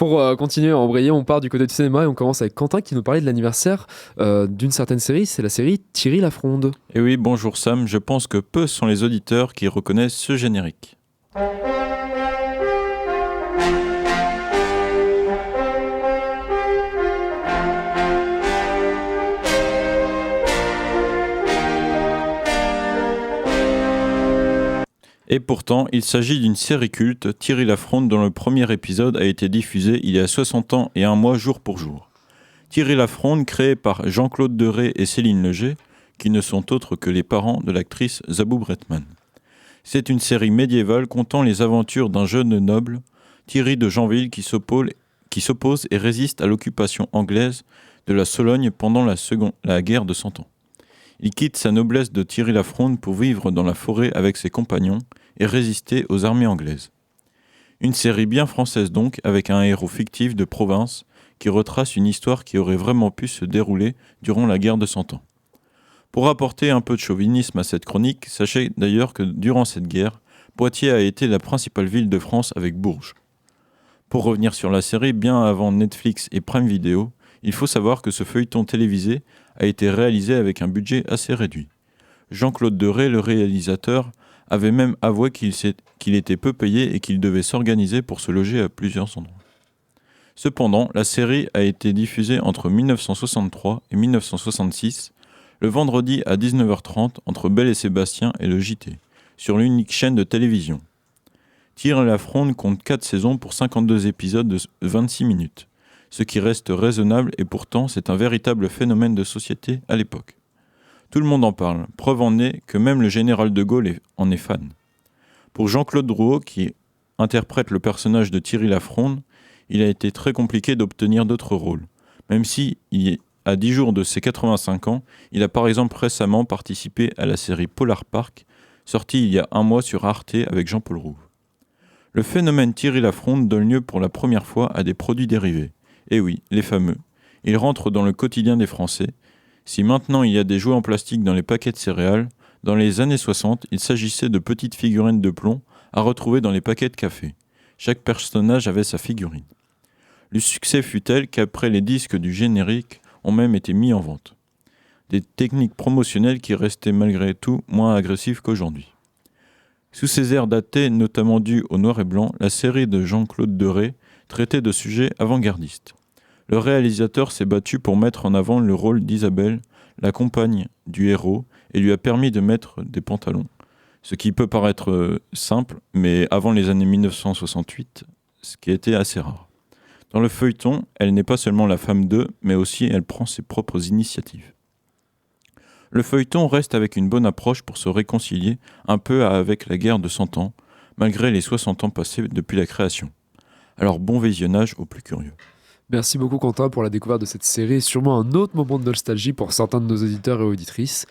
Pour continuer à embrayer, on part du côté du cinéma et on commence avec Quentin qui nous parlait de l'anniversaire d'une certaine série, c'est la série Thierry Lafronde. Et oui, bonjour Sam, je pense que peu sont les auditeurs qui reconnaissent ce générique. Et pourtant, il s'agit d'une série culte, Thierry Lafronde, dont le premier épisode a été diffusé il y a 60 ans et un mois jour pour jour. Thierry Lafronde, créé par Jean-Claude Deray et Céline Leger, qui ne sont autres que les parents de l'actrice Zabou Bretman. C'est une série médiévale contant les aventures d'un jeune noble, Thierry de Janville, qui s'oppose et résiste à l'occupation anglaise de la Sologne pendant la guerre de 100 ans. Il quitte sa noblesse de Thierry Lafronde pour vivre dans la forêt avec ses compagnons et résister aux armées anglaises. Une série bien française donc, avec un héros fictif de province qui retrace une histoire qui aurait vraiment pu se dérouler durant la guerre de 100 ans. Pour apporter un peu de chauvinisme à cette chronique, sachez d'ailleurs que durant cette guerre, Poitiers a été la principale ville de France avec Bourges. Pour revenir sur la série, bien avant Netflix et Prime Video, il faut savoir que ce feuilleton télévisé a été réalisé avec un budget assez réduit. Jean-Claude Deray, le réalisateur, avait même avoué qu'il était peu payé et qu'il devait s'organiser pour se loger à plusieurs endroits. Cependant, la série a été diffusée entre 1963 et 1966, le vendredi à 19h30 entre Belle et Sébastien et le JT, sur l'unique chaîne de télévision. Thierry Lafronde compte 4 saisons pour 52 épisodes de 26 minutes, ce qui reste raisonnable et pourtant c'est un véritable phénomène de société à l'époque. Tout le monde en parle, preuve en est que même le général de Gaulle en est fan. Pour Jean-Claude Drouot, qui interprète le personnage de Thierry Lafronde, il a été très compliqué d'obtenir d'autres rôles, même si, à 10 jours de ses 85 ans, il a par exemple récemment participé à la série Polar Park, sortie il y a un mois sur Arte avec Jean-Paul Rouve. Le phénomène Thierry Lafronde donne lieu pour la première fois à des produits dérivés. Et oui, les fameux. Ils rentrent dans le quotidien des Français. Si maintenant il y a des jouets en plastique dans les paquets de céréales, dans les années 60, il s'agissait de petites figurines de plomb à retrouver dans les paquets de café. Chaque personnage avait sa figurine. Le succès fut tel qu'après les disques du générique ont même été mis en vente. Des techniques promotionnelles qui restaient malgré tout moins agressives qu'aujourd'hui. Sous ces airs datés, notamment dus au noir et blanc, la série de Jean-Claude Deray traitait de sujets avant-gardistes. Le réalisateur s'est battu pour mettre en avant le rôle d'Isabelle, la compagne du héros, et lui a permis de mettre des pantalons. Ce qui peut paraître simple, mais avant les années 1968, ce qui était assez rare. Dans le feuilleton, elle n'est pas seulement la femme d'eux, mais aussi elle prend ses propres initiatives. Le feuilleton reste avec une bonne approche pour se réconcilier un peu avec la guerre de 100 ans, malgré les 60 ans passés depuis la création. Alors bon visionnage aux plus curieux. Merci beaucoup Quentin pour la découverte de cette série et sûrement un autre moment de nostalgie pour certains de nos auditeurs et auditrices.